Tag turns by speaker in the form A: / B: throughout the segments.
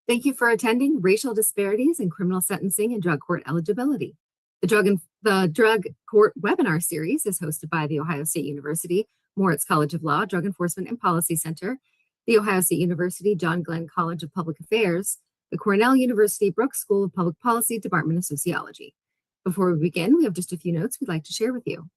A: Thank you for attending Racial Disparities in Criminal Sentencing and Drug Court Eligibility. The Drug Court webinar series is hosted by The Ohio State University Moritz College of Law, Drug Enforcement and Policy Center, The Ohio State University John Glenn College of Public Affairs, the Cornell University Brooks School of Public Policy, Department of Sociology. Before we begin, we have just a few notes we'd like to share with you.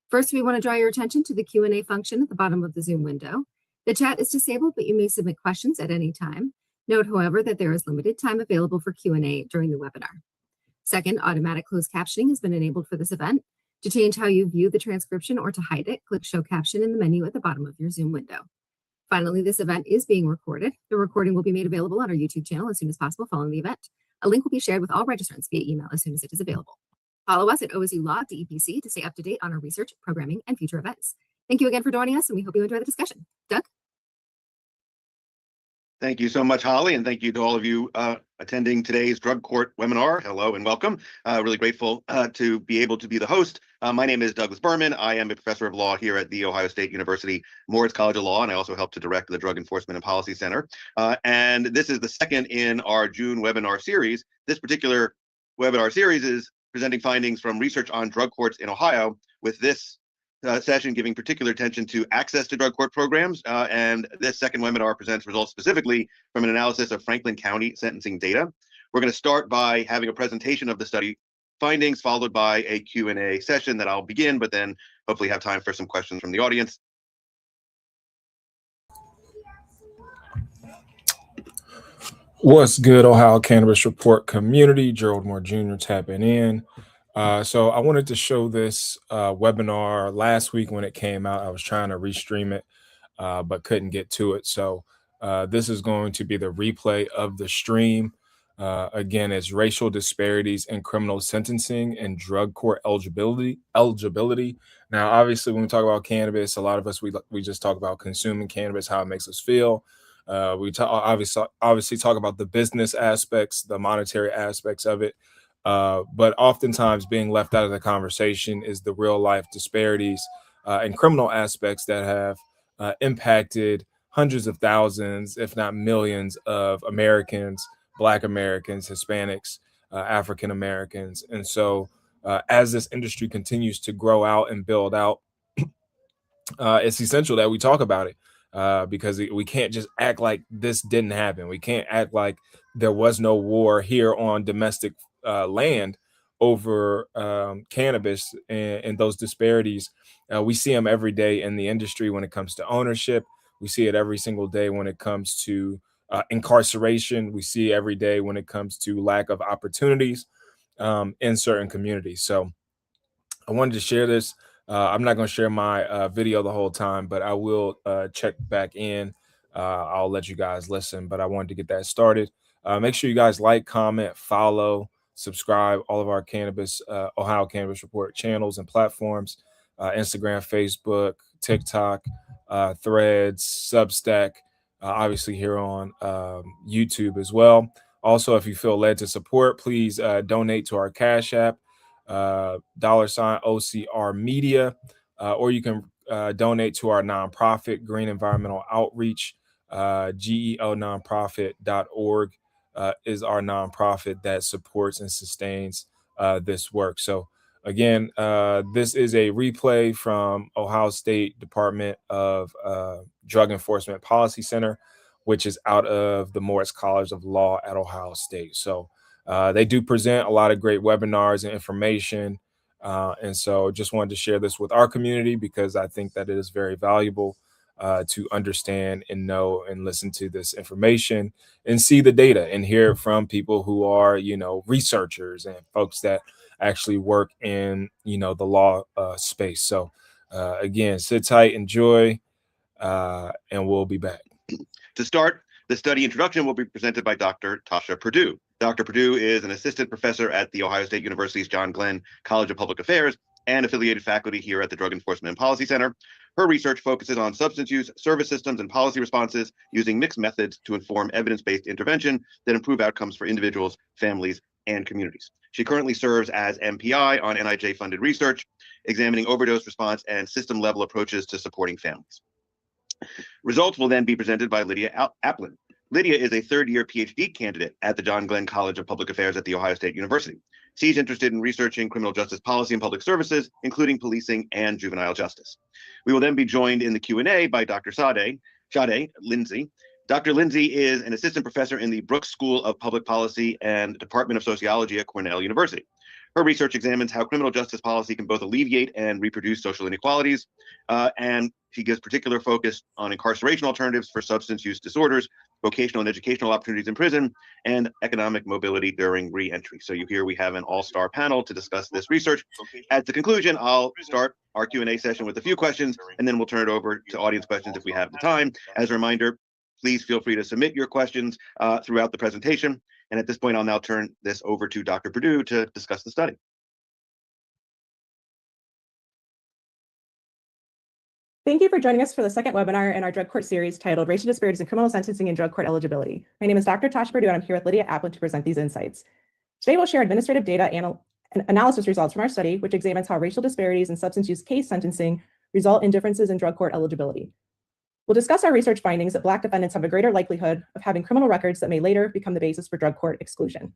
A: First, we want to draw your attention to the Q&A function at the bottom of the Zoom window. The chat is disabled, but you may submit questions at any time. Note, however, that there is limited time available for Q&A during the webinar. Second, automatic closed captioning has been enabled for this event. To change how you view the transcription or to hide it, click Show Caption in the menu at the bottom of your Zoom window. Finally, this event is being recorded. The recording will be made available on our YouTube channel as soon as possible following the event. A link will be shared with all registrants via email as soon as it is available. Follow us at OSU Law DEPC to stay up to date on our research, programming, and future events. Thank you again for joining us, and we hope you enjoy the discussion. Doug?
B: Thank you so much, Holly, and thank you to all of you attending today's Drug Court webinar. Hello and welcome. Really grateful to be able to be the host. My name is Douglas Berman. I am a professor of law here at The Ohio State University Moritz College of Law, and I also help to direct the Drug Enforcement and Policy Center. And this is the second in our June webinar series. This particular webinar series is presenting findings from research on drug courts in Ohio, with this session giving particular attention to access to drug court programs, and this second webinar presents results specifically from an analysis of Franklin County sentencing data. We're going to start by having a presentation of the study findings, followed by a Q&A session that I'll begin, but then hopefully have time for some questions from the audience.
C: What's good, Ohio Cannabis Report community? Gerald Moore Jr. tapping in. So I wanted to show this webinar last week when it came out. I was trying to restream it, but couldn't get to it. So this is going to be the replay of the stream. Again, it's racial disparities in criminal sentencing and drug court eligibility. Now, obviously, when we talk about cannabis, a lot of us, we just talk about consuming cannabis, how it makes us feel. We obviously talk about the business aspects, the monetary aspects of it. But oftentimes being left out of the conversation is the real life disparities and criminal aspects that have impacted hundreds of thousands, if not millions, of Americans, Black Americans, Hispanics, African Americans. And so as this industry continues to grow out and build out, it's essential that we talk about it. Because we can't just act like this didn't happen. We can't act like there was no war here on domestic land over cannabis and those disparities. We see them every day in the industry when it comes to ownership. We see it every single day when it comes to incarceration. We see it every day when it comes to lack of opportunities in certain communities. So I wanted to share this. I'm not going to share my video the whole time, but I will check back in. I'll let you guys listen, but I wanted to get that started. Make sure you guys like, comment, follow, subscribe all of our Ohio Cannabis Report channels and platforms, Instagram, Facebook, TikTok, Threads, Substack, obviously here on YouTube as well. Also, if you feel led to support, please donate to our Cash App, $OCR Media, or you can donate to our nonprofit, Green Environmental Outreach. GEOnonprofit.org is our nonprofit that supports and sustains this work. So again, this is a replay from Ohio State Department of Drug Enforcement Policy Center, which is out of the Moritz College of Law at Ohio State. So they do present a lot of great webinars and information. And so just wanted to share this with our community because I think that it is very valuable to understand and know and listen to this information and see the data and hear it from people who are, researchers and folks that actually work in, the law space. So again, sit tight, enjoy, and we'll be back.
B: To start, the study introduction will be presented by Dr. Tasha Purdue. Dr. Purdue is an assistant professor at The Ohio State University's John Glenn College of Public Affairs and affiliated faculty here at the Drug Enforcement and Policy Center. Her research focuses on substance use, service systems, and policy responses using mixed methods to inform evidence-based intervention that improve outcomes for individuals, families, and communities. She currently serves as MPI on NIJ-funded research, examining overdose response and system-level approaches to supporting families. Results will then be presented by Lydia Applin. Lydia is a third-year PhD candidate at the John Glenn College of Public Affairs at The Ohio State University. She's interested in researching criminal justice policy and public services, including policing and juvenile justice. We will then be joined in the Q&A by Dr. Sade Lindsay. Dr. Lindsay is an assistant professor in the Brooks School of Public Policy and Department of Sociology at Cornell University. Her research examines how criminal justice policy can both alleviate and reproduce social inequalities, and she gives particular focus on incarceration alternatives for substance use disorders, vocational and educational opportunities in prison, and economic mobility during re-entry. So here we have an all-star panel to discuss this research. At the conclusion, I'll start our Q&A session with a few questions, and then we'll turn it over to audience questions if we have the time. As a reminder, please feel free to submit your questions throughout the presentation. And at this point, I'll now turn this over to Dr. Perdue to discuss the study.
D: Thank you for joining us for the second webinar in our drug court series titled Racial Disparities in Criminal Sentencing and Drug Court Eligibility. My name is Dr. Tasha Perdue, and I'm here with Lydia Applin to present these insights. Today, we'll share administrative data and analysis results from our study, which examines how racial disparities in substance use case sentencing result in differences in drug court eligibility. We'll discuss our research findings that Black defendants have a greater likelihood of having criminal records that may later become the basis for drug court exclusion.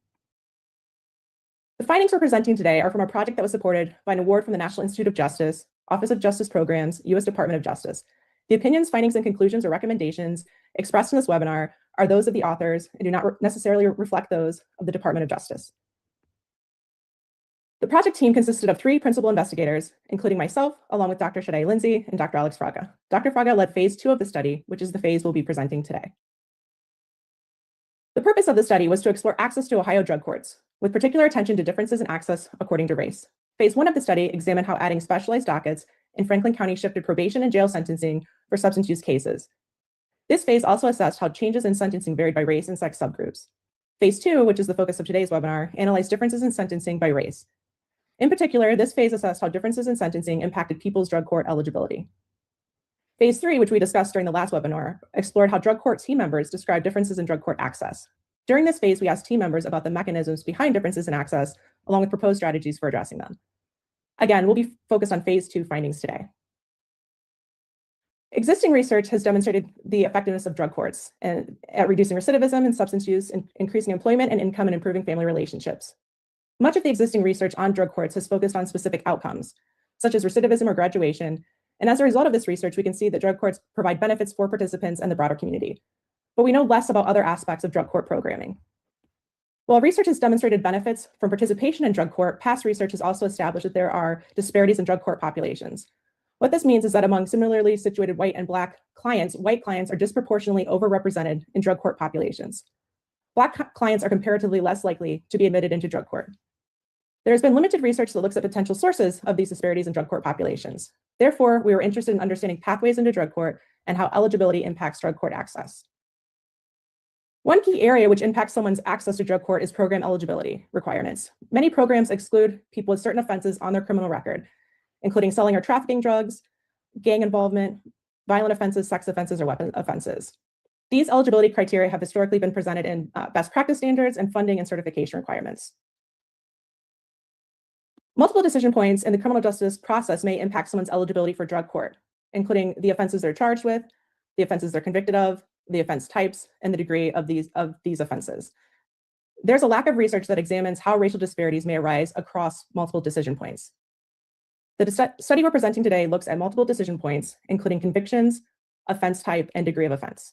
D: The findings we're presenting today are from a project that was supported by an award from the National Institute of Justice, Office of Justice Programs, U.S. Department of Justice. The opinions, findings, and conclusions or recommendations expressed in this webinar are those of the authors and do not necessarily reflect those of the Department of Justice. The project team consisted of 3 principal investigators, including myself, along with Dr. Sade Lindsay and Dr. Alex Fraga. Dr. Fraga led phase 2 of the study, which is the phase we'll be presenting today. The purpose of the study was to explore access to Ohio drug courts, with particular attention to differences in access according to race. Phase 1 of the study examined how adding specialized dockets in Franklin County shifted probation and jail sentencing for substance use cases. This phase also assessed how changes in sentencing varied by race and sex subgroups. Phase 2, which is the focus of today's webinar, analyzed differences in sentencing by race. In particular, this phase assessed how differences in sentencing impacted people's drug court eligibility. Phase 3, which we discussed during the last webinar, explored how drug court team members described differences in drug court access. During this phase, we asked team members about the mechanisms behind differences in access, along with proposed strategies for addressing them. Again, we'll be focused on phase 2 findings today. Existing research has demonstrated the effectiveness of drug courts at reducing recidivism and substance use, and increasing employment and income, and improving family relationships. Much of the existing research on drug courts has focused on specific outcomes, such as recidivism or graduation. And as a result of this research, we can see that drug courts provide benefits for participants and the broader community. But we know less about other aspects of drug court programming. While research has demonstrated benefits from participation in drug court, past research has also established that there are disparities in drug court populations. What this means is that among similarly situated white and Black clients, white clients are disproportionately overrepresented in drug court populations. Black clients are comparatively less likely to be admitted into drug court. There has been limited research that looks at potential sources of these disparities in drug court populations. Therefore, we were interested in understanding pathways into drug court and how eligibility impacts drug court access. One key area which impacts someone's access to drug court is program eligibility requirements. Many programs exclude people with certain offenses on their criminal record, including selling or trafficking drugs, gang involvement, violent offenses, sex offenses, or weapon offenses. These eligibility criteria have historically been presented in best practice standards and funding and certification requirements. Multiple decision points in the criminal justice process may impact someone's eligibility for drug court, including the offenses they're charged with, the offenses they're convicted of, the offense types, and the degree of these offenses. There's a lack of research that examines how racial disparities may arise across multiple decision points. The study we're presenting today looks at multiple decision points, including convictions, offense type, and degree of offense.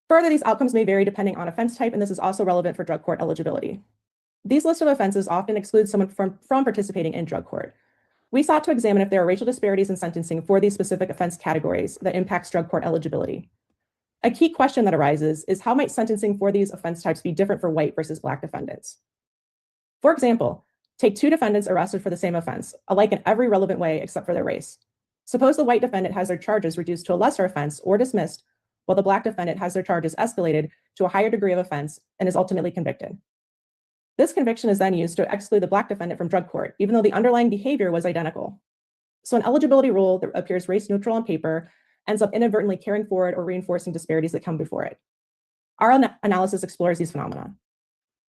D: Further, these outcomes may vary depending on offense type, and this is also relevant for drug court eligibility. These lists of offenses often exclude someone from participating in drug court. We sought to examine if there are racial disparities in sentencing for these specific offense categories that impacts drug court eligibility. A key question that arises is how might sentencing for these offense types be different for white versus Black defendants? For example, take 2 defendants arrested for the same offense, alike in every relevant way except for their race. Suppose the white defendant has their charges reduced to a lesser offense or dismissed, while the Black defendant has their charges escalated to a higher degree of offense and is ultimately convicted. This conviction is then used to exclude the Black defendant from drug court, even though the underlying behavior was identical. So an eligibility rule that appears race neutral on paper ends up inadvertently carrying forward or reinforcing disparities that come before it. Our analysis explores these phenomena.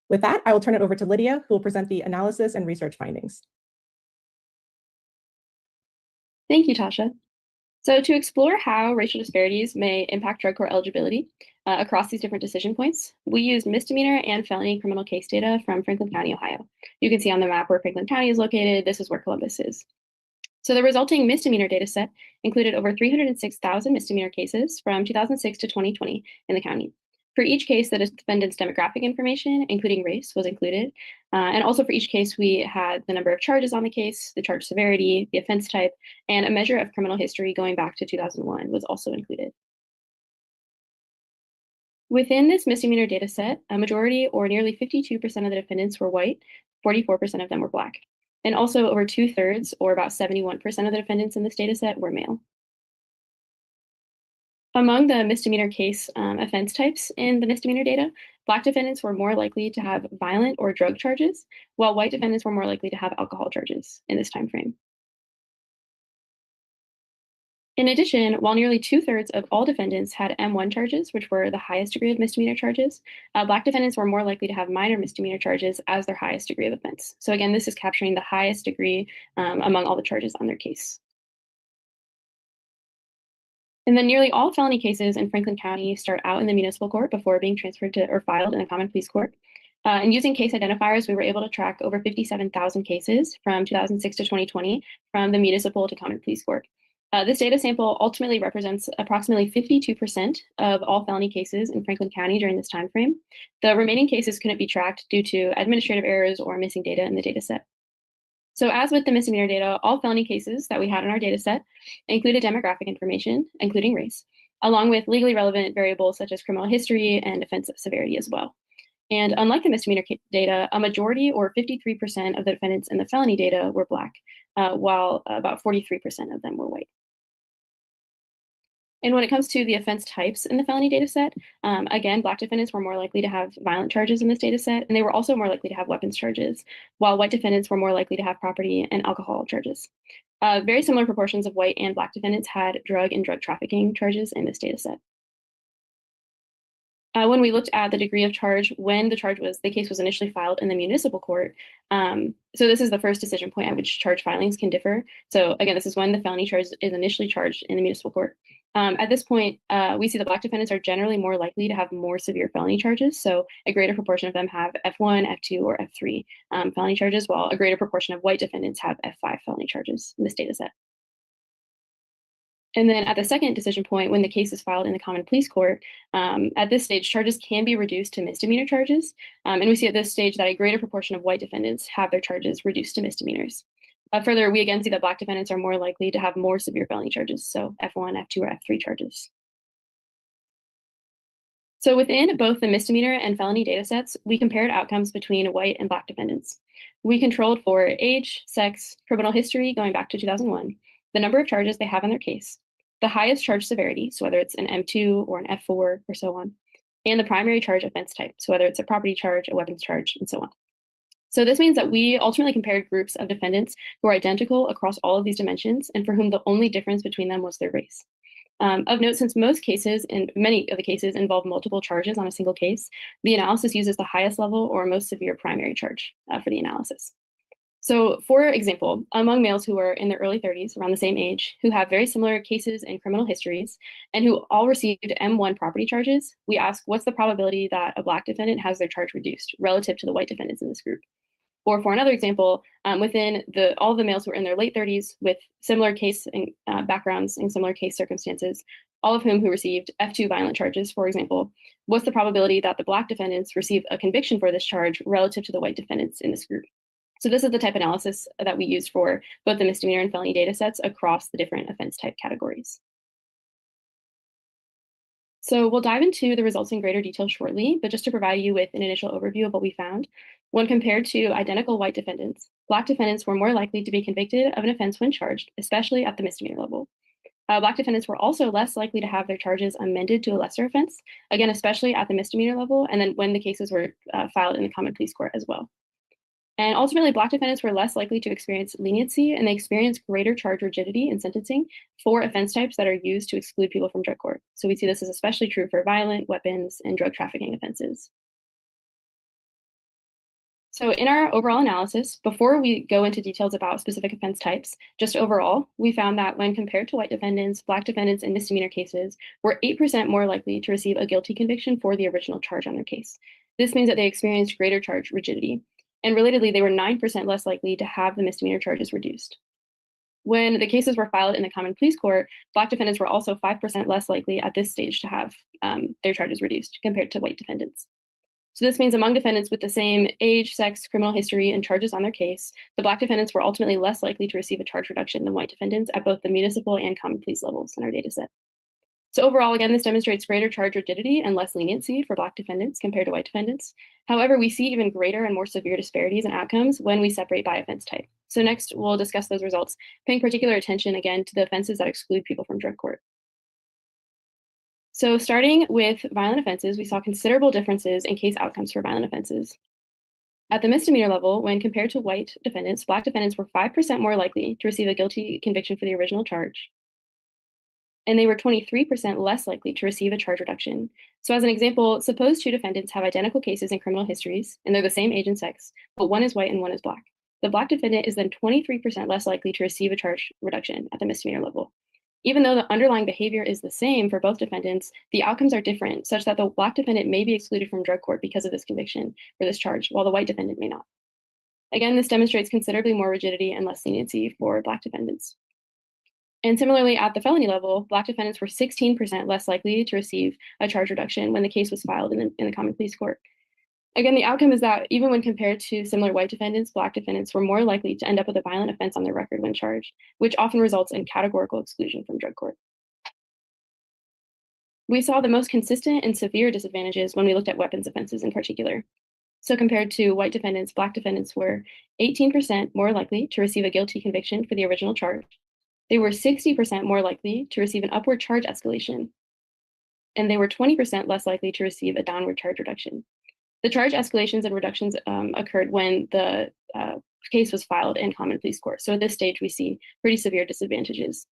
D: With that, I will turn it over to Lydia, who will present the analysis and research findings.
E: Thank you, Tasha. So to explore how racial disparities may impact drug court eligibility across these different decision points, we used misdemeanor and felony criminal case data from Franklin County, Ohio. You can see on the map where Franklin County is located. This is where Columbus is. So the resulting misdemeanor data set included over 306,000 misdemeanor cases from 2006 to 2020 in the county. For each case, the defendant's demographic information, including race, was included. And also for each case, we had the number of charges on the case, the charge severity, the offense type, and a measure of criminal history going back to 2001 was also included. Within this misdemeanor data set, a majority or nearly 52% of the defendants were white, 44% of them were Black. And also over 2/3, or about 71% of the defendants in this data set were male. Among the misdemeanor case offense types in the misdemeanor data, Black defendants were more likely to have violent or drug charges, while white defendants were more likely to have alcohol charges in this time frame. In addition, while nearly 2/3 of all defendants had M1 charges, which were the highest degree of misdemeanor charges, Black defendants were more likely to have minor misdemeanor charges as their highest degree of offense. So again, this is capturing the highest degree among all the charges on their case. And then nearly all felony cases in Franklin County start out in the municipal court before being transferred to or filed in a common pleas court. And using case identifiers, we were able to track over 57,000 cases from 2006 to 2020 from the municipal to common pleas court. This data sample ultimately represents approximately 52% of all felony cases in Franklin County during this time frame. The remaining cases couldn't be tracked due to administrative errors or missing data in the data set. So as with the misdemeanor data, all felony cases that we had in our data set included demographic information, including race, along with legally relevant variables such as criminal history and offense severity as well. And unlike the misdemeanor data, a majority or 53% of the defendants in the felony data were Black, while about 43% of them were white. And when it comes to the offense types in the felony data set, again, Black defendants were more likely to have violent charges in this data set, and they were also more likely to have weapons charges, while white defendants were more likely to have property and alcohol charges. Very similar proportions of white and Black defendants had drug and drug trafficking charges in this data set. When we looked at the degree of charge when the case was initially filed in the municipal court, so this is the first decision point at which charge filings can differ. So again, this is when the felony charge is initially charged in the municipal court. At this point, we see that Black defendants are generally more likely to have more severe felony charges. So a greater proportion of them have F1, F2, or F3 felony charges, while a greater proportion of white defendants have F5 felony charges in this data set. And then at the second decision point, when the case is filed in the common pleas court, at this stage, charges can be reduced to misdemeanor charges. And we see at this stage that a greater proportion of white defendants have their charges reduced to misdemeanors. Further, we again see that Black defendants are more likely to have more severe felony charges, so F1, F2, or F3 charges. So within both the misdemeanor and felony data sets, we compared outcomes between white and Black defendants. We controlled for age, sex, criminal history going back to 2001, the number of charges they have in their case, the highest charge severity, so whether it's an M2 or an F4 or so on, and the primary charge offense type, so whether it's a property charge, a weapons charge, and so on. So this means that we ultimately compared groups of defendants who are identical across all of these dimensions and for whom the only difference between them was their race. Of note, since most cases and many of the cases involve multiple charges on a single case, the analysis uses the highest level or most severe primary charge for the analysis. So for example, among males who are in their early 30s, around the same age, who have very similar cases and criminal histories, and who all received M1 property charges, we ask what's the probability that a Black defendant has their charge reduced relative to the white defendants in this group. Or for another example, within all the males who are in their late 30s with similar case backgrounds and similar case circumstances, all of whom who received F2 violent charges, for example, what's the probability that the Black defendants receive a conviction for this charge relative to the white defendants in this group? So this is the type of analysis that we used for both the misdemeanor and felony data sets across the different offense type categories. So we'll dive into the results in greater detail shortly, but just to provide you with an initial overview of what we found, when compared to identical white defendants, Black defendants were more likely to be convicted of an offense when charged, especially at the misdemeanor level. Black defendants were also less likely to have their charges amended to a lesser offense, again, especially at the misdemeanor level, and then when the cases were filed in the common pleas court as well. And ultimately, Black defendants were less likely to experience leniency, and they experienced greater charge rigidity in sentencing for offense types that are used to exclude people from drug court. So we see this is especially true for violent, weapons, and drug trafficking offenses. So in our overall analysis, before we go into details about specific offense types, just overall, we found that when compared to white defendants, Black defendants in misdemeanor cases were 8% more likely to receive a guilty conviction for the original charge on their case. This means that they experienced greater charge rigidity. And relatedly, they were 9% less likely to have the misdemeanor charges reduced. When the cases were filed in the common pleas court, Black defendants were also 5% less likely at this stage to have their charges reduced compared to white defendants. So this means among defendants with the same age, sex, criminal history, and charges on their case, the Black defendants were ultimately less likely to receive a charge reduction than white defendants at both the municipal and common pleas levels in our data set. So overall, again, this demonstrates greater charge rigidity and less leniency for Black defendants compared to white defendants. However, we see even greater and more severe disparities in outcomes when we separate by offense type. So next, we'll discuss those results, paying particular attention again to the offenses that exclude people from drug court. So starting with violent offenses, we saw considerable differences in case outcomes for violent offenses. At the misdemeanor level, when compared to white defendants, Black defendants were 5% more likely to receive a guilty conviction for the original charge. And they were 23% less likely to receive a charge reduction. So as an example, suppose two defendants have identical cases and criminal histories, and they're the same age and sex, but one is white and one is Black. The Black defendant is then 23% less likely to receive a charge reduction at the misdemeanor level. Even though the underlying behavior is the same for both defendants, the outcomes are different, such that the Black defendant may be excluded from drug court because of this conviction for this charge, while the white defendant may not. Again, this demonstrates considerably more rigidity and less leniency for Black defendants. And similarly, at the felony level, Black defendants were 16% less likely to receive a charge reduction when the case was filed in the common pleas court. Again, the outcome is that even when compared to similar white defendants, Black defendants were more likely to end up with a violent offense on their record when charged, which often results in categorical exclusion from drug court. We saw the most consistent and severe disadvantages when we looked at weapons offenses in particular. So compared to white defendants, Black defendants were 18% more likely to receive a guilty conviction for the original charge. They were 60% more likely to receive an upward charge escalation, and they were 20% less likely to receive a downward charge reduction. The charge escalations and reductions occurred when the case was filed in common pleas court. So at this stage, we see pretty severe disadvantages.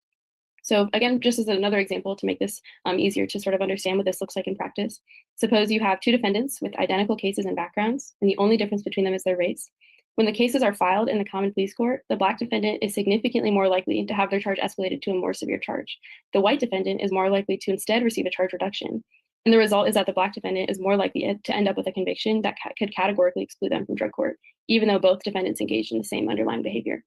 E: So again, just as another example to make this easier to sort of understand what this looks like in practice, suppose you have two defendants with identical cases and backgrounds, and the only difference between them is their race. When the cases are filed in the common pleas court, the Black defendant is significantly more likely to have their charge escalated to a more severe charge. The white defendant is more likely to instead receive a charge reduction. And the result is that the Black defendant is more likely to end up with a conviction that could categorically exclude them from drug court, even though both defendants engaged in the same underlying behavior.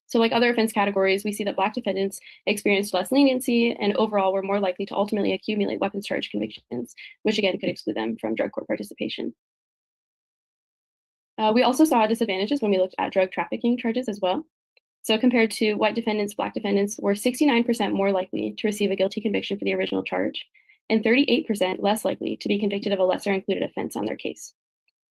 E: So like other offense categories, we see that Black defendants experienced less leniency and overall were more likely to ultimately accumulate weapons charge convictions, which again could exclude them from drug court participation. We also saw disadvantages when we looked at drug trafficking charges as well. So compared to white defendants, Black defendants were 69% more likely to receive a guilty conviction for the original charge, and 38% less likely to be convicted of a lesser included offense on their case.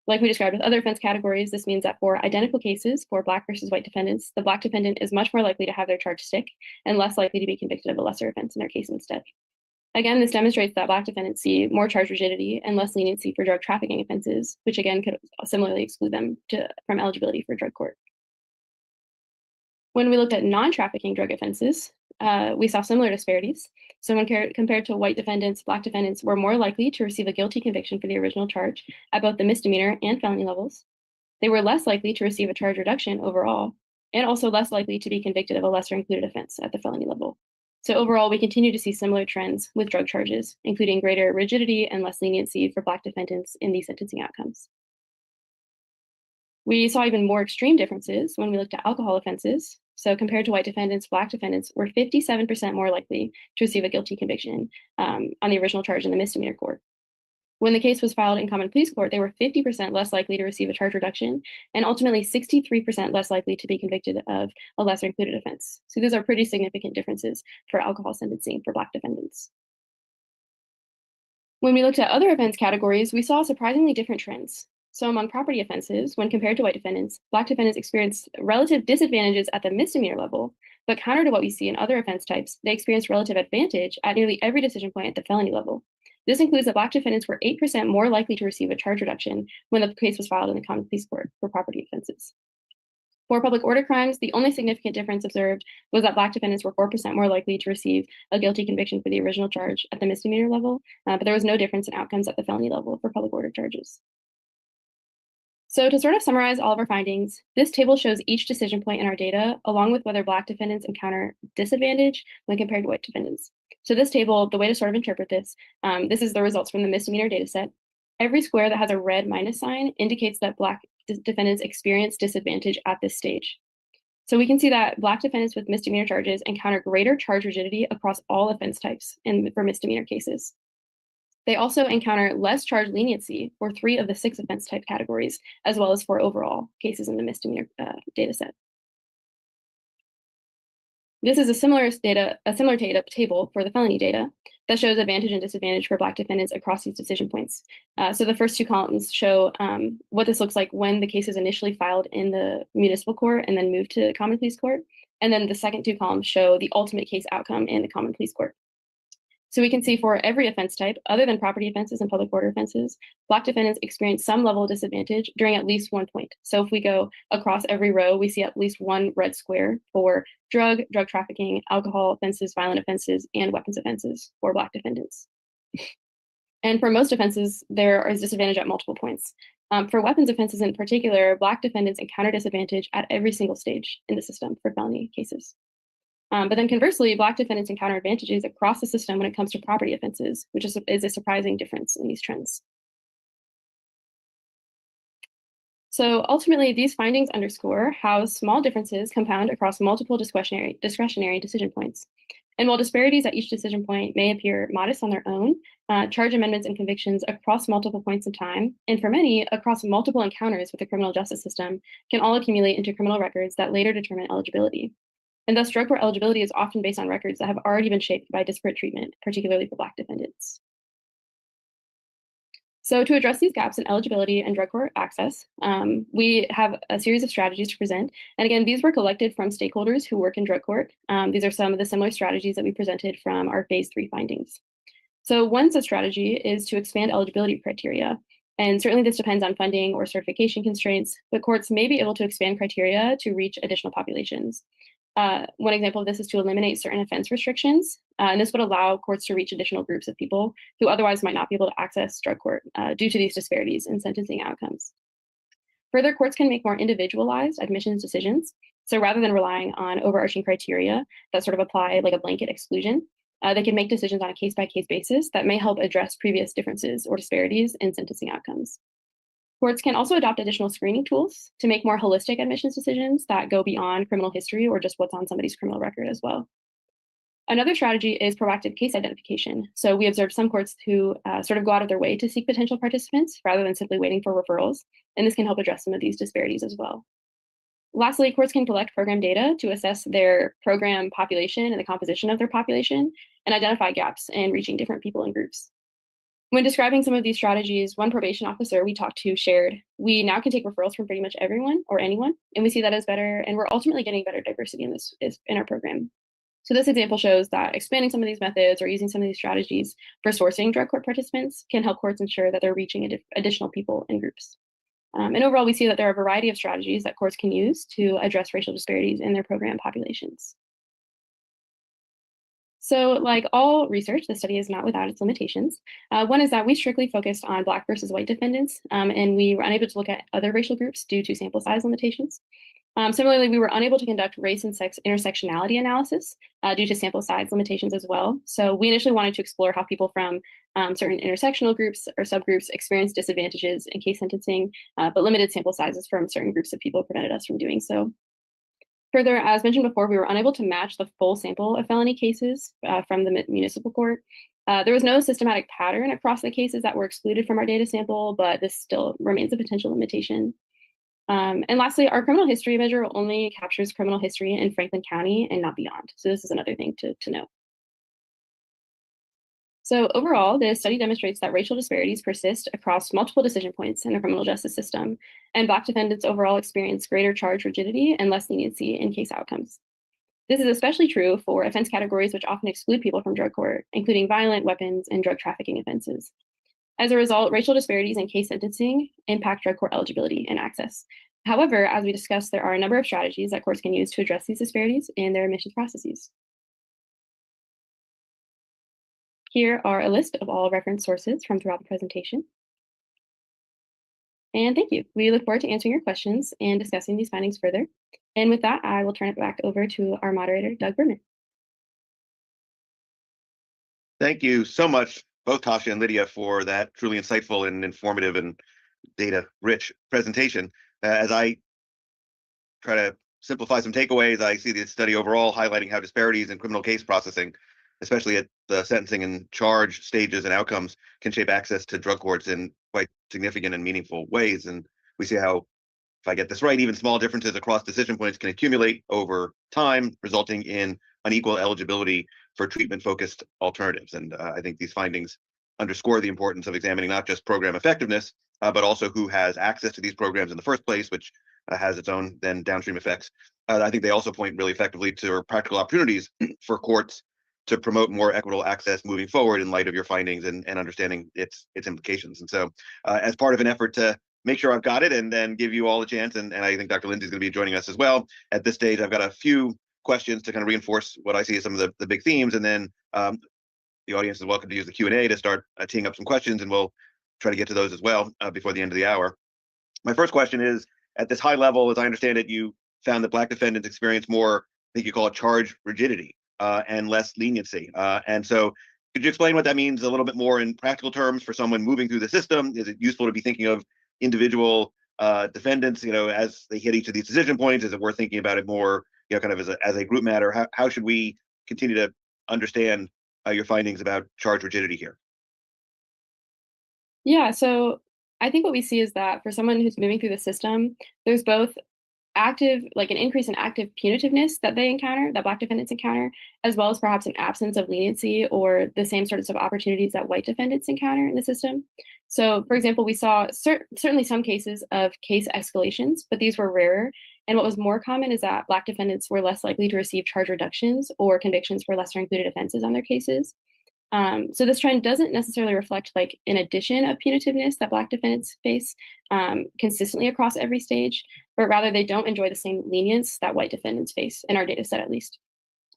E: Like we described with other offense categories, this means that for identical cases for Black versus white defendants, the Black defendant is much more likely to have their charge stick and less likely to be convicted of a lesser offense in their case instead. Again, this demonstrates that Black defendants see more charge rigidity and less leniency for drug trafficking offenses, which again could similarly exclude them from eligibility for drug court. When we looked at non-trafficking drug offenses, we saw similar disparities. So when compared to white defendants, Black defendants were more likely to receive a guilty conviction for the original charge at both the misdemeanor and felony levels. They were less likely to receive a charge reduction overall, and also less likely to be convicted of a lesser included offense at the felony level. So overall, we continue to see similar trends with drug charges, including greater rigidity and less leniency for Black defendants in these sentencing outcomes. We saw even more extreme differences when we looked at alcohol offenses. So compared to white defendants, Black defendants were 57% more likely to receive a guilty conviction on the original charge in the misdemeanor court. When the case was filed in common pleas court, they were 50% less likely to receive a charge reduction and ultimately 63% less likely to be convicted of a lesser included offense. So these are pretty significant differences for alcohol sentencing for Black defendants. When we looked at other offense categories, we saw surprisingly different trends. So among property offenses, when compared to white defendants, Black defendants experienced relative disadvantages at the misdemeanor level, but counter to what we see in other offense types, they experienced relative advantage at nearly every decision point at the felony level. This includes that Black defendants were 8% more likely to receive a charge reduction when the case was filed in the common pleas court for property offenses. For public order crimes, the only significant difference observed was that Black defendants were 4% more likely to receive a guilty conviction for the original charge at the misdemeanor level, but there was no difference in outcomes at the felony level for public order charges. So to sort of summarize all of our findings, this table shows each decision point in our data, along with whether Black defendants encounter disadvantage when compared to white defendants. So this table, the way to sort of interpret this, this is the results from the misdemeanor data set. Every square that has a red minus sign indicates that Black defendants experience disadvantage at this stage. So we can see that Black defendants with misdemeanor charges encounter greater charge rigidity across all offense types for misdemeanor cases. They also encounter less charge leniency for 3 of the 6 offense type categories, as well as for overall cases in the misdemeanor data set. This is a similar data table for the felony data that shows advantage and disadvantage for Black defendants across these decision points. So the first 2 columns show what this looks like when the case is initially filed in the municipal court and then moved to common pleas court. And then the second 2 columns show the ultimate case outcome in the common pleas court. So we can see for every offense type, other than property offenses and public order offenses, Black defendants experience some level of disadvantage during at least 1 point. So if we go across every row, we see at least 1 red square for drug trafficking, alcohol offenses, violent offenses, and weapons offenses for Black defendants. And for most offenses, there is disadvantage at multiple points. For weapons offenses in particular, Black defendants encounter disadvantage at every single stage in the system for felony cases. But then conversely, Black defendants encounter advantages across the system when it comes to property offenses, which is a surprising difference in these trends. So ultimately, these findings underscore how small differences compound across multiple discretionary decision points. And while disparities at each decision point may appear modest on their own, charge amendments and convictions across multiple points in time, and for many, across multiple encounters with the criminal justice system, can all accumulate into criminal records that later determine eligibility. And thus, drug court eligibility is often based on records that have already been shaped by disparate treatment, particularly for Black defendants. So to address these gaps in eligibility and drug court access, we have a series of strategies to present. And again, these were collected from stakeholders who work in drug court. These are some of the similar strategies that we presented from our phase 3 findings. So one such strategy is to expand eligibility criteria. And certainly this depends on funding or certification constraints, but courts may be able to expand criteria to reach additional populations. One example of this is to eliminate certain offense restrictions, and this would allow courts to reach additional groups of people who otherwise might not be able to access drug court due to these disparities in sentencing outcomes. Further, courts can make more individualized admissions decisions. So rather than relying on overarching criteria that sort of apply like a blanket exclusion, they can make decisions on a case-by-case basis that may help address previous differences or disparities in sentencing outcomes. Courts can also adopt additional screening tools to make more holistic admissions decisions that go beyond criminal history or just what's on somebody's criminal record as well. Another strategy is proactive case identification. So we observed some courts who sort of go out of their way to seek potential participants rather than simply waiting for referrals, and this can help address some of these disparities as well. Lastly, courts can collect program data to assess their program population and the composition of their population and identify gaps in reaching different people and groups. When describing some of these strategies, one probation officer we talked to shared, we now can take referrals from pretty much everyone or anyone, and we see that as better, and we're ultimately getting better diversity in our program. So this example shows that expanding some of these methods or using some of these strategies for sourcing drug court participants can help courts ensure that they're reaching additional people and groups. And overall, we see that there are a variety of strategies that courts can use to address racial disparities in their program populations. So like all research, the study is not without its limitations. One is that we strictly focused on Black versus white defendants, and we were unable to look at other racial groups due to sample size limitations. Similarly, we were unable to conduct race and sex intersectionality analysis due to sample size limitations as well. So we initially wanted to explore how people from certain intersectional groups or subgroups experience disadvantages in case sentencing, but limited sample sizes from certain groups of people prevented us from doing so. Further, as mentioned before, we were unable to match the full sample of felony cases from the municipal court. There was no systematic pattern across the cases that were excluded from our data sample, but this still remains a potential limitation. And lastly, our criminal history measure only captures criminal history in Franklin County and not beyond. So this is another thing to note. So overall, the study demonstrates that racial disparities persist across multiple decision points in the criminal justice system, and Black defendants overall experience greater charge rigidity and less leniency in case outcomes. This is especially true for offense categories which often exclude people from drug court, including violent, weapons, and drug trafficking offenses. As a result, racial disparities in case sentencing impact drug court eligibility and access. However, as we discussed, there are a number of strategies that courts can use to address these disparities in their admissions processes. Here are a list of all reference sources from throughout the presentation. And thank you. We look forward to answering your questions and discussing these findings further. And with that, I will turn it back over to our moderator, Doug Berman.
B: Thank you so much, both Tasha and Lydia, for that truly insightful and informative and data-rich presentation. As I try to simplify some takeaways, I see the study overall highlighting how disparities in criminal case processing, especially at the sentencing and charge stages and outcomes, can shape access to drug courts in quite significant and meaningful ways. And we see how, if I get this right, even small differences across decision points can accumulate over time, resulting in unequal eligibility for treatment-focused alternatives. And I think these findings underscore the importance of examining not just program effectiveness, but also who has access to these programs in the first place, which has its own then downstream effects. I think they also point really effectively to practical opportunities for courts to promote more equitable access moving forward in light of your findings and understanding its implications. And so as part of an effort to make sure I've got it and then give you all a chance, and I think Dr. Lindsay is going to be joining us as well. At this stage, I've got a few questions to kind of reinforce what I see as some of the big themes, and then the audience is welcome to use the Q&A to start teeing up some questions, and we'll try to get to those as well before the end of the hour. My first question is, at this high level, as I understand it, you found that Black defendants experience more, I think you call it charge rigidity and less leniency. And so could you explain what that means a little bit more in practical terms for someone moving through the system? Is it useful to be thinking of individual defendants, as they hit each of these decision points? Is it worth thinking about it more, kind of as a group matter? How should we continue to understand your findings about charge rigidity here?
E: Yeah, so I think what we see is that for someone who's moving through the system, there's both an increase in active punitiveness that they encounter, that Black defendants encounter, as well as perhaps an absence of leniency or the same sorts of opportunities that white defendants encounter in the system. So, for example, we saw certainly some cases of case escalations, but these were rarer. And what was more common is that Black defendants were less likely to receive charge reductions or convictions for lesser included offenses on their cases. So this trend doesn't necessarily reflect an addition of punitiveness that Black defendants face consistently across every stage, but rather they don't enjoy the same lenience that white defendants face in our data set, at least.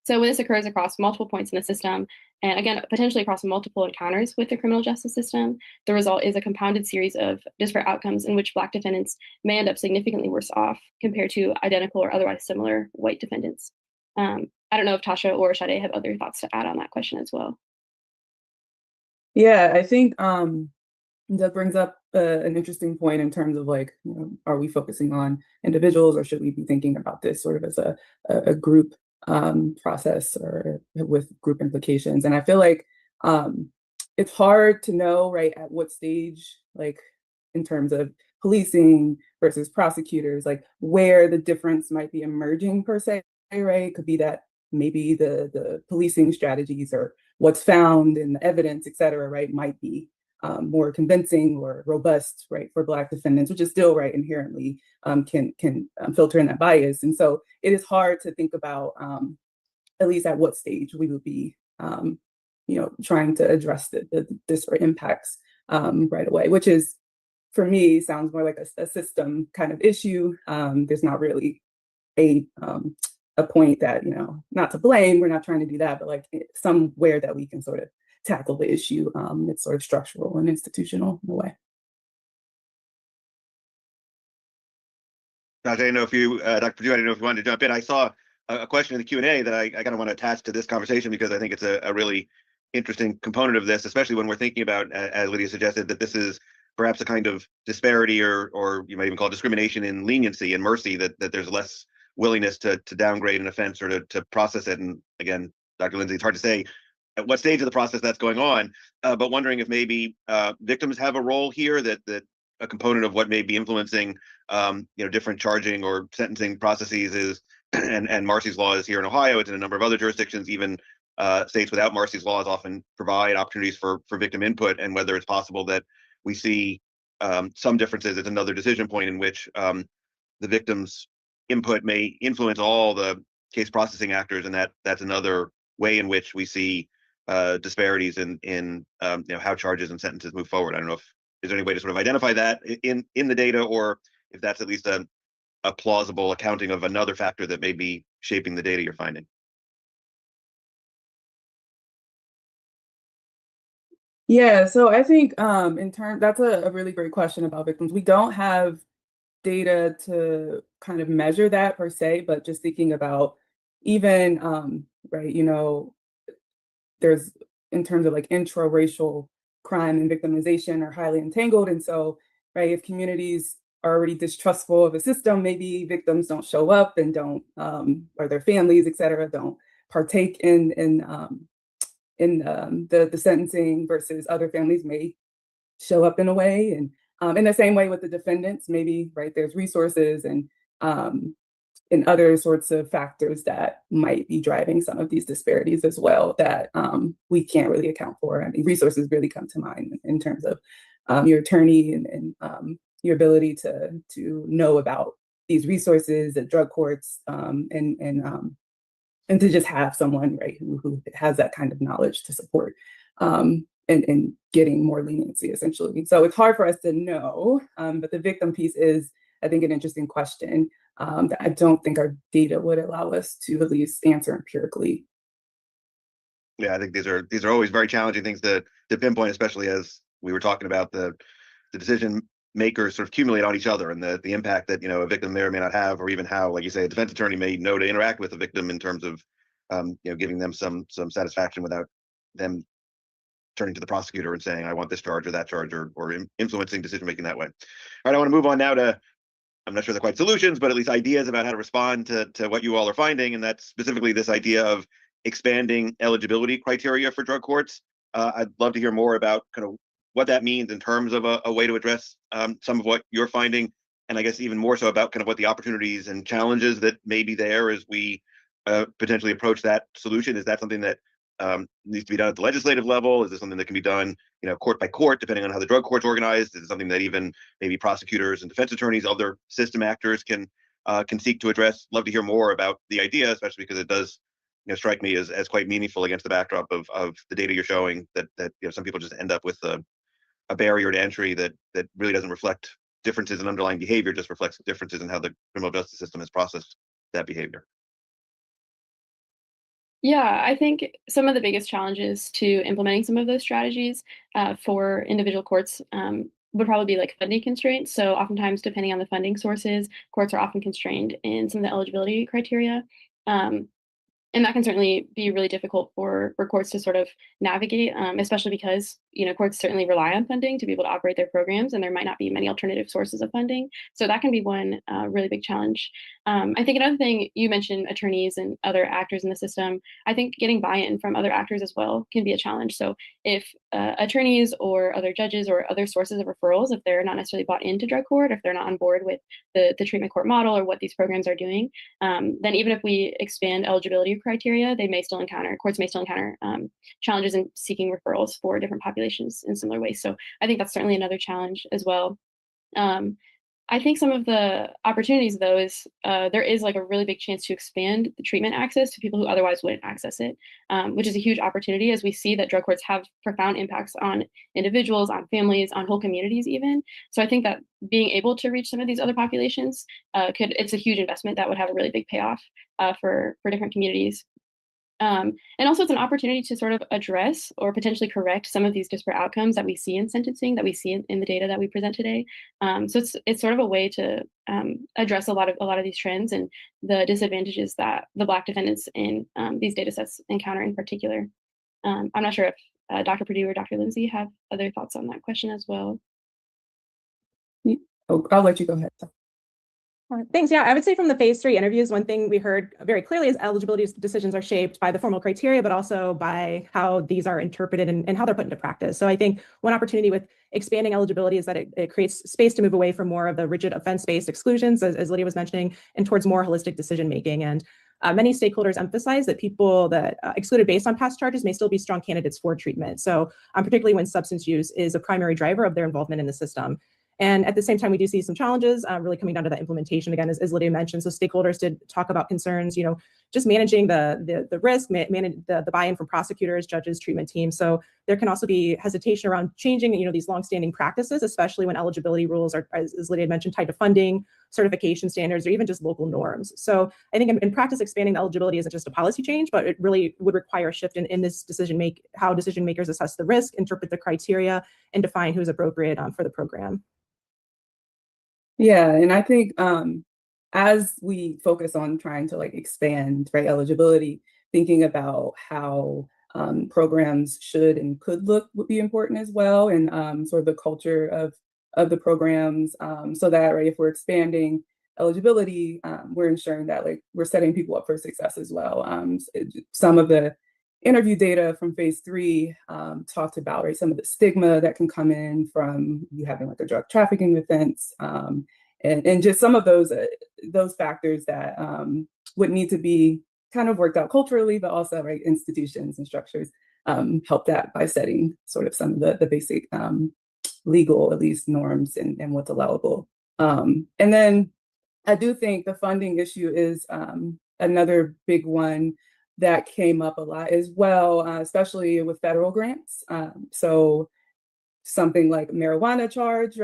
E: So when this occurs across multiple points in the system, and again, potentially across multiple encounters with the criminal justice system, the result is a compounded series of disparate outcomes in which Black defendants may end up significantly worse off compared to identical or otherwise similar white defendants. I don't know if Tasha or Sade have other thoughts to add on that question as well.
F: Yeah, I think that brings up an interesting point in terms of are we focusing on individuals, or should we be thinking about this sort of as a group process or with group implications? And I feel like it's hard to know, right, at what stage, in terms of policing versus prosecutors, where the difference might be emerging per se, right? It could be that maybe the policing strategies or what's found in the evidence, et cetera, right, might be more convincing or robust, right, for Black defendants, which is still, right, inherently can filter in that bias. And so it is hard to think about, at least at what stage we would be, trying to address the disparate impacts right away, which is, for me, sounds more like a system kind of issue. There's not really a point that, not to blame, we're not trying to do that, but somewhere that we can sort of tackle the issue. It's sort of structural and institutional in a way.
B: I didn't know if you, Dr. Perdue, I didn't know if you wanted to jump in. I saw a question in the Q&A that I kind of want to attach to this conversation because I think it's a really interesting component of this, especially when we're thinking about, as Lydia suggested, that this is perhaps a kind of disparity or you might even call it discrimination in leniency and mercy, that there's less willingness to downgrade an offense or to process it. And again, Dr. Lindsay, it's hard to say at what stage of the process that's going on, but wondering if maybe victims have a role here, that a component of what may be influencing different charging or sentencing processes is, and Marcy's law is here in Ohio, it's in a number of other jurisdictions, even states without Marcy's laws often provide opportunities for victim input, and whether it's possible that we see some differences. It's another decision point in which the victim's input may influence all the case processing actors, and that's another way in which we see disparities in how charges and sentences move forward. I don't know if is there any way to sort of identify that in the data, or if that's at least a plausible accounting of another factor that may be shaping the data you're finding.
F: Yeah, so I think that's a really great question about victims. We don't have data to kind of measure that per se, but just thinking about even right, there's in terms of like intra-racial crime and victimization are highly entangled. And so, right, if communities are already distrustful of a system, maybe victims don't show up and don't, or their families, et cetera, don't partake in the sentencing versus other families may show up in a way. And in the same way with the defendants, maybe, right, there's resources um, and other sorts of factors that might be driving some of these disparities as well that we can't really account for. I mean, resources really come to mind in terms of your attorney and your ability to know about these resources at drug courts and to just have someone, right, who has that kind of knowledge to support and getting more leniency, essentially. So it's hard for us to know, but the victim piece is, I think, an interesting question that I don't think our data would allow us to at least answer empirically.
B: Yeah, I think these are always very challenging things to pinpoint, especially as we were talking about the decision makers sort of accumulate on each other and the impact that a victim may or may not have, or even how, like you say, a defense attorney may know to interact with a victim in terms of giving them some satisfaction without them turning to the prosecutor and saying, I want this charge or that charge, or influencing decision making that way. All right, I want to move on now to, I'm not sure they're quite solutions, but at least ideas about how to respond to what you all are finding, and that's specifically this idea of expanding eligibility criteria for drug courts. I'd love to hear more about kind of what that means in terms of a way to address some of what you're finding, and I guess even more so about kind of what the opportunities and challenges that may be there as we potentially approach that solution. Is that something that needs to be done at the legislative level? Is this something that can be done, court by court, depending on how the drug court's organized? Is it something that even maybe prosecutors and defense attorneys, other system actors can seek to address? Love to hear more about the idea, especially because it does strike me as quite meaningful against the backdrop of the data you're showing that some people just end up with a barrier to entry that really doesn't reflect differences in underlying behavior, just reflects differences in how the criminal justice system has processed that behavior.
E: Yeah, I think some of the biggest challenges to implementing some of those strategies for individual courts would probably be like funding constraints. So oftentimes, depending on the funding sources, courts are often constrained in some of the eligibility criteria. And that can certainly be really difficult for courts to sort of navigate, especially because courts certainly rely on funding to be able to operate their programs, and there might not be many alternative sources of funding. So that can be one really big challenge. I think another thing, you mentioned attorneys and other actors in the system. I think getting buy-in from other actors as well can be a challenge. So if attorneys or other judges or other sources of referrals, if they're not necessarily bought into drug court, if they're not on board with the treatment court model or what these programs are doing, then even if we expand eligibility criteria, courts may still encounter challenges in seeking referrals for different populations in similar ways. So I think that's certainly another challenge as well. I think some of the opportunities, though, is there is like a really big chance to expand the treatment access to people who otherwise wouldn't access it, which is a huge opportunity as we see that drug courts have profound impacts on individuals, on families, on whole communities even. So I think that being able to reach some of these other populations it's a huge investment that would have a really big payoff for different communities. And also it's an opportunity to sort of address or potentially correct some of these disparate outcomes that we see in sentencing, that we see in the data that we present today. So it's sort of a way to address a lot of these trends and the disadvantages that the Black defendants in these data sets encounter in particular. I'm not sure if Dr. Perdue or Dr. Lindsay have other thoughts on that question as well.
F: I'll let you go ahead.
D: Thanks. Yeah, I would say from the phase 3 interviews, one thing we heard very clearly is eligibility decisions are shaped by the formal criteria, but also by how these are interpreted and how they're put into practice. So I think one opportunity with expanding eligibility is that it creates space to move away from more of the rigid offense-based exclusions, as Lydia was mentioning, and towards more holistic decision-making. And many stakeholders emphasize that people that excluded based on past charges may still be strong candidates for treatment. So particularly when substance use is a primary driver of their involvement in the system. And at the same time, we do see some challenges really coming down to the implementation, again, as Lydia mentioned. So stakeholders did talk about concerns, just managing the risk, manage the buy-in from prosecutors, judges, treatment teams. So there can also be hesitation around changing, these longstanding practices, especially when eligibility rules are, as Lydia mentioned, tied to funding, certification standards, or even just local norms. So I think in practice, expanding eligibility isn't just a policy change, but it really would require a shift in this how decision makers assess the risk, interpret the criteria, and define who's appropriate for the program.
F: Yeah, and I think as we focus on trying to expand eligibility, thinking about how programs should and could look would be important as well, and sort of the culture of the programs, so that if we're expanding eligibility, we're ensuring that we're setting people up for success as well. Some of the interview data from phase 3 talked about some of the stigma that can come in from you having a drug trafficking offense, and just some of those factors that would need to be kind of worked out culturally, but also institutions and structures help that by setting sort of some of the basic legal, at least, norms and what's allowable. And then I do think the funding issue is another big one that came up a lot as well, especially with federal grants. So something like marijuana charge,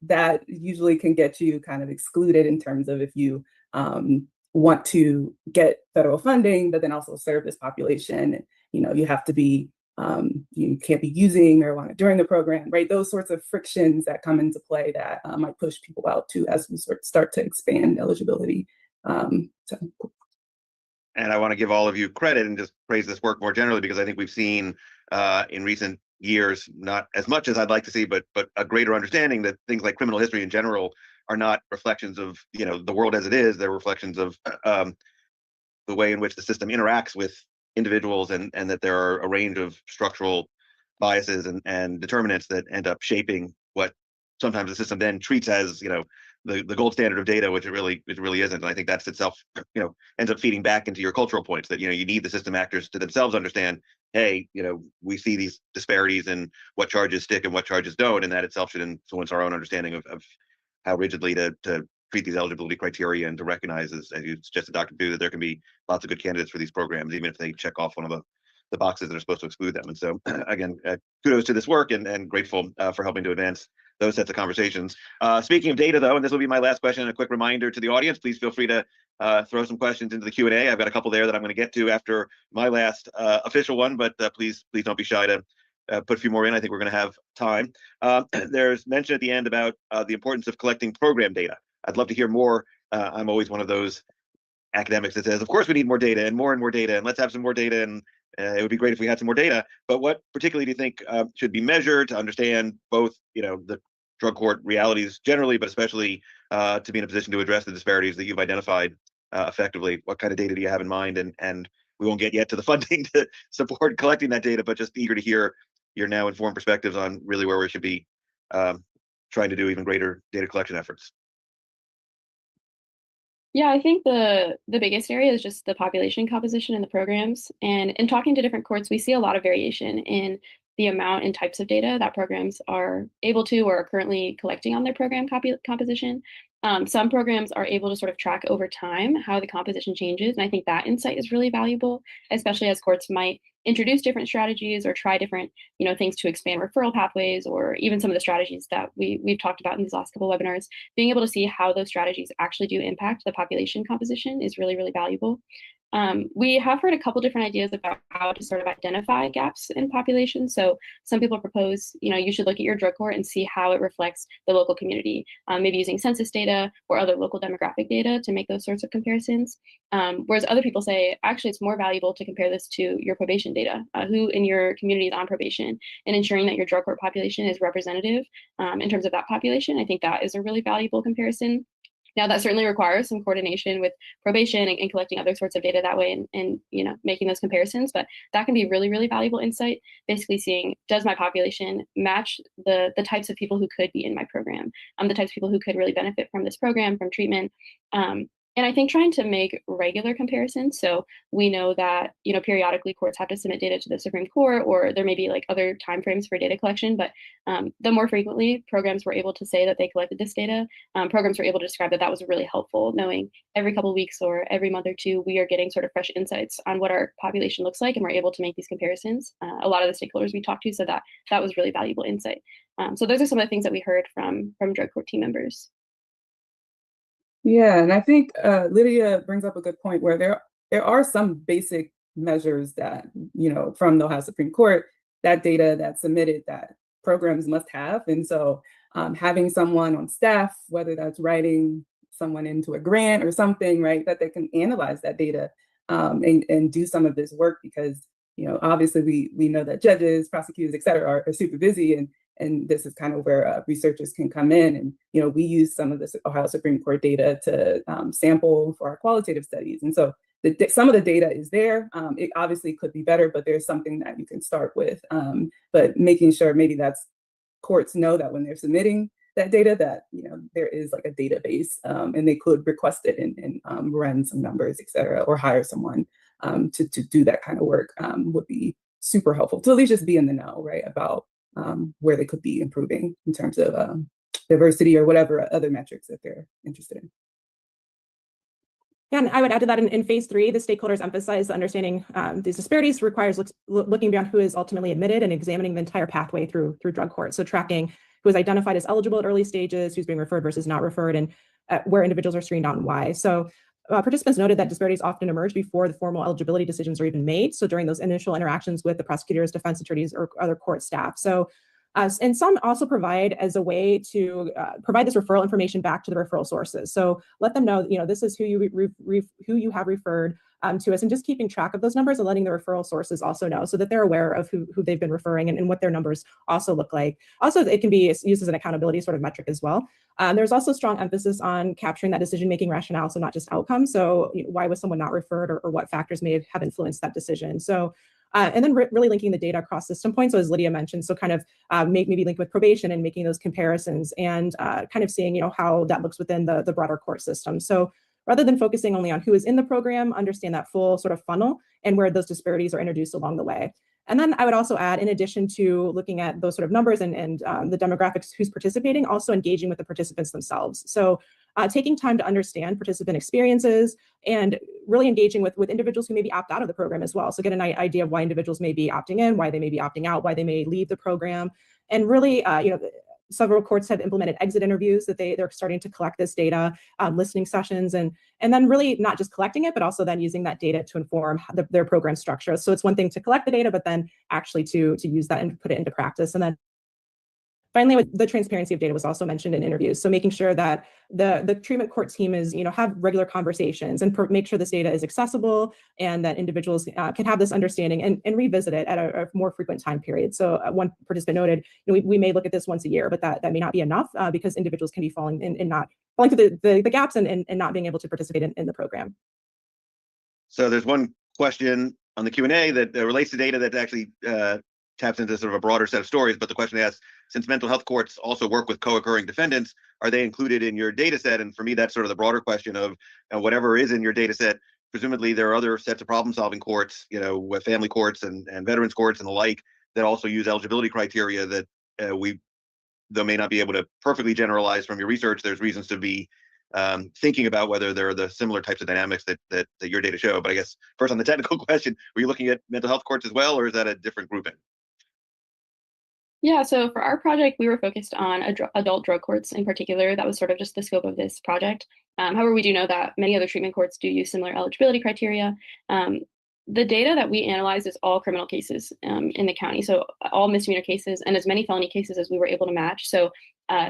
F: that usually can get you kind of excluded in terms of if you want to get federal funding, but then also serve this population. You have to be, you can't be using marijuana during the program, Those sorts of frictions that come into play that might push people out too as we start to expand eligibility.
B: And I want to give all of you credit and just praise this work more generally, because I think we've seen in recent years, not as much as I'd like to see, but a greater understanding that things like criminal history in general are not reflections of the world as it is. They're reflections of the way in which the system interacts with individuals, and that there are a range of structural biases and determinants that end up shaping what sometimes the system then treats as the gold standard of data, which it really isn't. And I think that's itself ends up feeding back into your cultural points that you need the system actors to themselves understand, hey, we see these disparities in what charges stick and what charges don't, and that itself should influence our own understanding of how rigidly to treat these eligibility criteria, and to recognize, as you suggested, Dr. Du, that there can be lots of good candidates for these programs, even if they check off one of the boxes that are supposed to exclude them. And so again, kudos to this work, and grateful for helping to advance those sets of conversations. Speaking of data, though, and this will be my last question, a quick reminder to the audience, please feel free to throw some questions into the Q&A. I've got a couple there that I'm going to get to after my last official one, but please don't be shy to put a few more in. I think we're going to have time. There's mention at the end about the importance of collecting program data. I'd love to hear more. I'm always one of those academics that says, of course we need more data and more data, and let's have some more data, and it would be great if we had some more data. But what particularly do you think should be measured to understand both the drug court realities generally, but especially to be in a position to address the disparities that you've identified effectively? What kind of data do you have in mind? And we won't get yet to the funding to support collecting that data, but just eager to hear your now informed perspectives on really where we should be trying to do even greater data collection efforts.
E: Yeah, I think the biggest area is just the population composition in the programs. And in talking to different courts, we see a lot of variation in the amount and types of data that programs are able to or are currently collecting on their program composition. Some programs are able to sort of track over time how the composition changes. And I think that insight is really valuable, especially as courts might introduce different strategies or try different things to expand referral pathways, or even some of the strategies that we've talked about in these last couple of webinars. Being able to see how those strategies actually do impact the population composition is really, really valuable. We have heard a couple different ideas about how to sort of identify gaps in population. So some people propose, you should look at your drug court and see how it reflects the local community, maybe using census data or other local demographic data to make those sorts of comparisons. Whereas other people say, actually, it's more valuable to compare this to your probation data, who in your community is on probation, and ensuring that your drug court population is representative in terms of that population. I think that is a really valuable comparison. Now, that certainly requires some coordination with probation and collecting other sorts of data that way, and making those comparisons. But that can be really, really valuable insight, basically seeing, does my population match the types of people who could be in my program, the types of people who could really benefit from this program, from treatment. And I think trying to make regular comparisons. So we know that, periodically courts have to submit data to the Supreme Court, or there may be like other timeframes for data collection. But the more frequently programs were able to say that they collected this data, programs were able to describe that that was really helpful, knowing every couple of weeks or every month or two, we are getting sort of fresh insights on what our population looks like, and we're able to make these comparisons. A lot of the stakeholders we talked to said that that was really valuable insight. So those are some of the things that we heard from drug court team members.
F: Yeah, and I think Lydia brings up a good point where there are some basic measures that, from the Ohio Supreme Court, that data that's submitted that programs must have. And so having someone on staff, whether that's writing someone into a grant or something, right, that they can analyze that data and do some of this work, because, obviously we know that judges, prosecutors, et cetera, are super busy, and this is kind of where researchers can come in. And, we use some of this Ohio Supreme Court data to sample for our qualitative studies. And so some of the data is there. It obviously could be better, but there's something that you can start with. But making sure maybe that's courts know that when they're submitting that data, that, there is like a database, and they could request it and run some numbers, et cetera, or hire someone to do that kind of work would be super helpful to at least just be in the know, right, about where they could be improving in terms of diversity or whatever other metrics that they're interested in.
D: Yeah, and I would add to that in phase 3, the stakeholders emphasize understanding these disparities requires looking beyond who is ultimately admitted and examining the entire pathway through drug court. So tracking who is identified as eligible at early stages, who's being referred versus not referred, and where individuals are screened out and why. So participants noted that disparities often emerge before the formal eligibility decisions are even made. So during those initial interactions with the prosecutors, defense attorneys, or other court staff. So, and some also provide as a way to provide this referral information back to the referral sources. So let them know, this is who you have referred to us, and just keeping track of those numbers and letting the referral sources also know, so that they're aware of who they've been referring and what their numbers also look like. Also, it can be used as an accountability sort of metric as well. There's also strong emphasis on capturing that decision-making rationale, so not just outcomes. So why was someone not referred, or what factors may have influenced that decision? So, and then really linking the data across system points. So as Lydia mentioned, so kind of maybe linked with probation and making those comparisons, and kind of seeing, how that looks within the broader court system. So rather than focusing only on who is in the program, understand that full sort of funnel and where those disparities are introduced along the way. And then I would also add, in addition to looking at those sort of numbers and the demographics who's participating, also engaging with the participants themselves. So taking time to understand participant experiences and really engaging with individuals who maybe opt out of the program as well. So get an idea of why individuals may be opting in, why they may be opting out, why they may leave the program. And really, several courts have implemented exit interviews that they're starting to collect this data, listening sessions, and then really not just collecting it, but also then using that data to inform their program structure. So it's one thing to collect the data, but then actually to use that and put it into practice. And then finally, with the transparency of data was also mentioned in interviews. So making sure that the treatment court team is, have regular conversations and make sure this data is accessible, and that individuals can have this understanding and revisit it at a more frequent time period. So one participant noted, we may look at this once a year, but that may not be enough because individuals can be falling through the gaps and not being able to participate in the program.
B: So there's one question on the Q&A that relates to data that actually taps into sort of a broader set of stories, but the question asks, since mental health courts also work with co-occurring defendants, are they included in your data set? And for me, that's sort of the broader question of whatever is in your data set. Presumably there are other sets of problem-solving courts, with family courts and veterans courts and the like, that also use eligibility criteria that we, though may not be able to perfectly generalize from your research, there's reasons to be thinking about whether there are the similar types of dynamics that your data show. But I guess first on the technical question, were you looking at mental health courts as well, or is that a different grouping?
E: Yeah, so for our project, we were focused on adult drug courts in particular. That was sort of just the scope of this project. However, we do know that many other treatment courts do use similar eligibility criteria. The data that we analyzed is all criminal cases in the county, so all misdemeanor cases and as many felony cases as we were able to match. So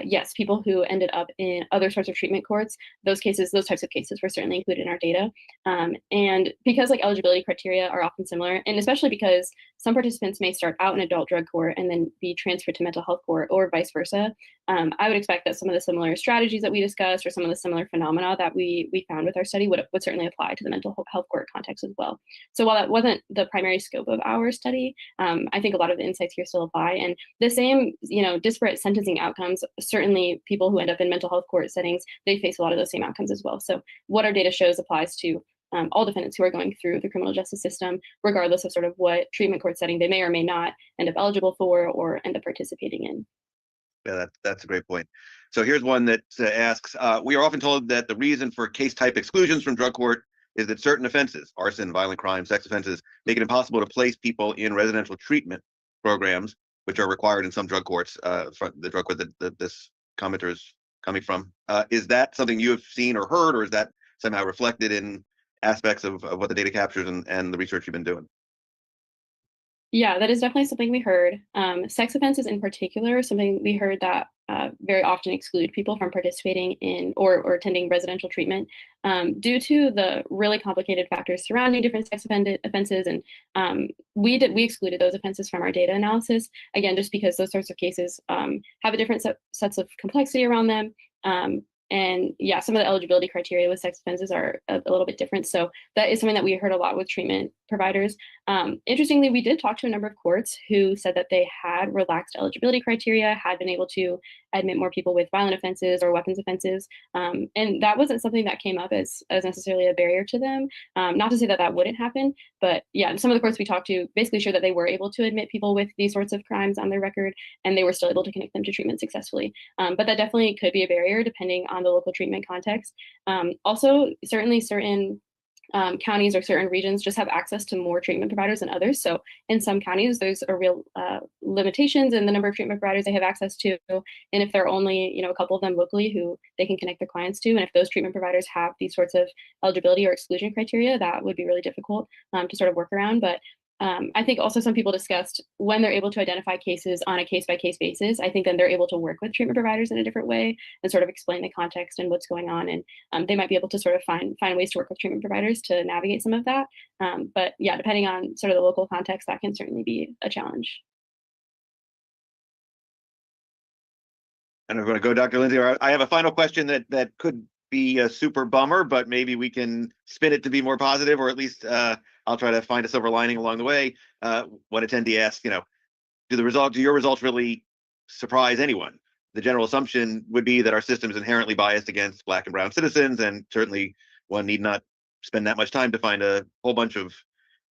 E: yes, people who ended up in other sorts of treatment courts, those types of cases were certainly included in our data. And because eligibility criteria are often similar, and especially because some participants may start out in adult drug court and then be transferred to mental health court or vice versa, I would expect that some of the similar strategies that we discussed or some of the similar phenomena that we found with our study would certainly apply to the mental health court context as well. So while that wasn't the primary scope of our study, I think a lot of the insights here still apply. And the same, disparate sentencing outcomes certainly people who end up in mental health court settings, they face a lot of those same outcomes as well. So what our data shows applies to all defendants who are going through the criminal justice system, regardless of sort of what treatment court setting they may or may not end up eligible for or end up participating in.
B: Yeah, that's a great point. So here's one that asks, we are often told that the reason for case type exclusions from drug court is that certain offenses, arson, violent crime, sex offenses, make it impossible to place people in residential treatment programs, which are required in some drug courts, from the drug court that this commenter is coming from. Is that something you have seen or heard, or is that somehow reflected in aspects of what the data captures and the research you've been doing?
E: Yeah, that is definitely something we heard. Sex offenses in particular, something we heard that very often exclude people from participating in or attending residential treatment due to the really complicated factors surrounding different sex offenses. And we excluded those offenses from our data analysis, again, just because those sorts of cases have a different sets of complexity around them. And yeah, some of the eligibility criteria with sex offenses are a little bit different. So that is something that we heard a lot with treatment providers. Interestingly, we did talk to a number of courts who said that they had relaxed eligibility criteria, had been able to admit more people with violent offenses or weapons offenses. And that wasn't something that came up as necessarily a barrier to them. Not to say that that wouldn't happen, but yeah, some of the courts we talked to basically showed that they were able to admit people with these sorts of crimes on their record, and they were still able to connect them to treatment successfully. But that definitely could be a barrier depending on the local treatment context. Also, certainly certain counties or certain regions just have access to more treatment providers than others. So in some counties, there's a real limitations in the number of treatment providers they have access to. And if there are only, a couple of them locally who they can connect their clients to, and if those treatment providers have these sorts of eligibility or exclusion criteria, that would be really difficult to sort of work around. But I think also some people discussed when they're able to identify cases on a case-by-case basis, I think then they're able to work with treatment providers in a different way and sort of explain the context and what's going on. And they might be able to sort of find ways to work with treatment providers to navigate some of that. But yeah, depending on sort of the local context, that can certainly be a challenge.
B: And I'm going to go, Dr. Lindsay. I have a final question that could be a super bummer, but maybe we can spin it to be more positive, or at least I'll try to find a silver lining along the way. One attendee asked, do your results really surprise anyone? The general assumption would be that our system is inherently biased against Black and brown citizens, and certainly one need not spend that much time to find a whole bunch of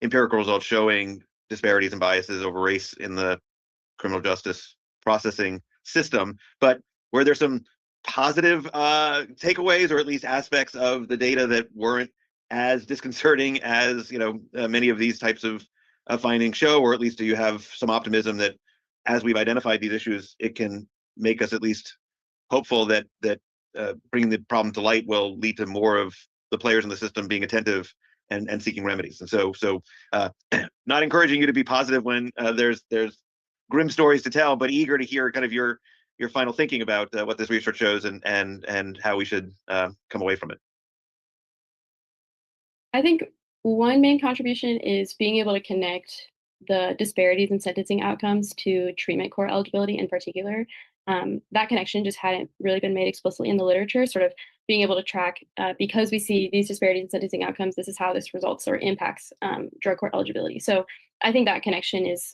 B: empirical results showing disparities and biases over race in the criminal justice processing system. But were there some positive takeaways, or at least aspects of the data that weren't as disconcerting as many of these types of findings show? Or at least do you have some optimism that as we've identified these issues, it can make us at least hopeful that bringing the problem to light will lead to more of the players in the system being attentive and seeking remedies? And so not encouraging you to be positive when there's grim stories to tell, but eager to hear kind of your final thinking about what this research shows and how we should come away from it.
E: I think one main contribution is being able to connect the disparities in sentencing outcomes to treatment court eligibility in particular. That connection just hadn't really been made explicitly in the literature, sort of being able to track, because we see these disparities in sentencing outcomes, this is how this results or impacts drug court eligibility. So I think that connection is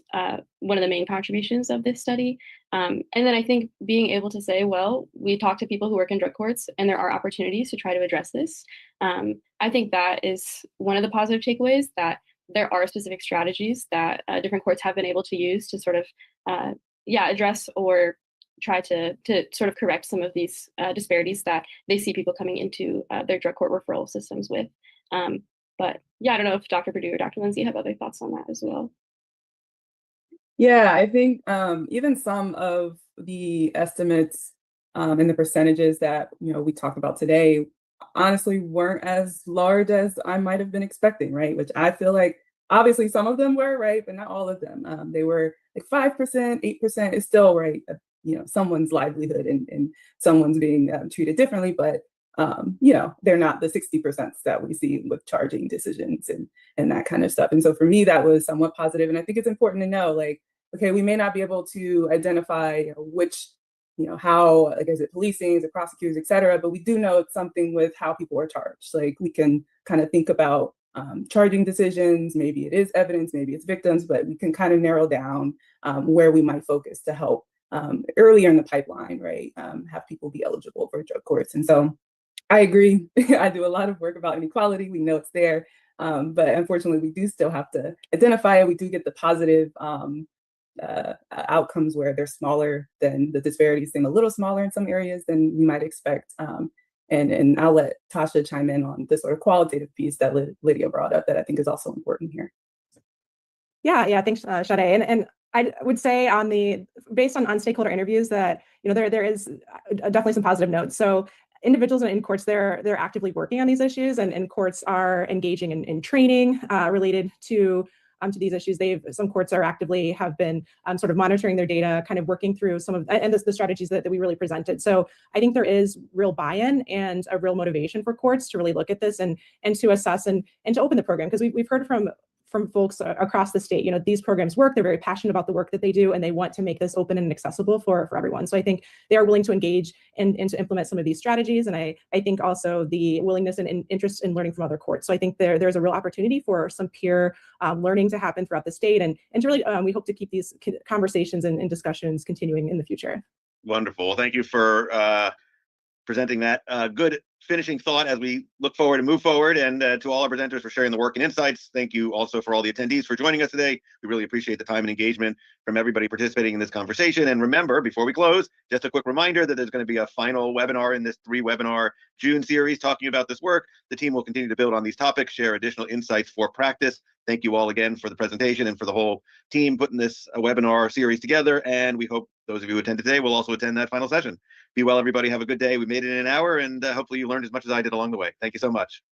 E: one of the main contributions of this study. And then I think being able to say, well, we talk to people who work in drug courts and there are opportunities to try to address this. I think that is one of the positive takeaways, that there are specific strategies that different courts have been able to use to sort of, address or try to sort of correct some of these disparities that they see people coming into their drug court referral systems with. But yeah, I don't know if Dr. Perdue or Dr. Lindsay have other thoughts on that as well.
F: Yeah, I think even some of the estimates and the percentages that we talked about today honestly weren't as large as I might have been expecting, right? Which I feel like obviously some of them were, right, but not all of them. They were like 5%, 8% is still, right, someone's livelihood and someone's being treated differently, but they're not the 60% that we see with charging decisions and that kind of stuff. And so for me, that was somewhat positive. And I think it's important to know, like, okay, we may not be able to identify which, how, like, is it policing, is it prosecutors, et cetera, but we do know it's something with how people are charged. Like, we can kind of think about charging decisions, maybe it is evidence, maybe it's victims, but we can kind of narrow down where we might focus to help earlier in the pipeline, right, have people be eligible for drug courts. And so I agree. I do a lot of work about inequality. We know it's there. But unfortunately, we do still have to identify it. We do get the positive outcomes where they're smaller than the disparities seem a little smaller in some areas than we might expect. And I'll let Tasha chime in on the sort of qualitative piece that Lydia brought up that I think is also important here.
D: Yeah, thanks, Sade. And I would say based on stakeholder interviews that, there is definitely some positive notes. So individuals in courts, they're actively working on these issues, and courts are engaging in training related to these issues. Some courts have been sort of monitoring their data, kind of working through some of the strategies that we really presented. So I think there is real buy-in and a real motivation for courts to really look at this and to assess and to open the program, because we've heard from folks across the state, these programs work, they're very passionate about the work that they do, and they want to make this open and accessible for everyone. So I think they are willing to engage and to implement some of these strategies. And I think also the willingness and interest in learning from other courts. So I think there's a real opportunity for some peer learning to happen throughout the state. And to really, we hope to keep these conversations and discussions continuing in the future.
B: Wonderful. Well, thank you for presenting that good finishing thought as we look forward and move forward, and to all our presenters for sharing the work and insights. Thank you also for all the attendees for joining us today. We really appreciate the time and engagement from everybody participating in this conversation. And remember, before we close, just a quick reminder that there's going to be a final webinar in this 3-webinar June series talking about this work. The team will continue to build on these topics, share additional insights for practice. Thank you all again for the presentation and for the whole team putting this webinar series together. And we hope those of you who attended today will also attend that final session. Be well, everybody. Have a good day. We made it in an hour, and hopefully you learned as much as I did along the way. Thank you so much.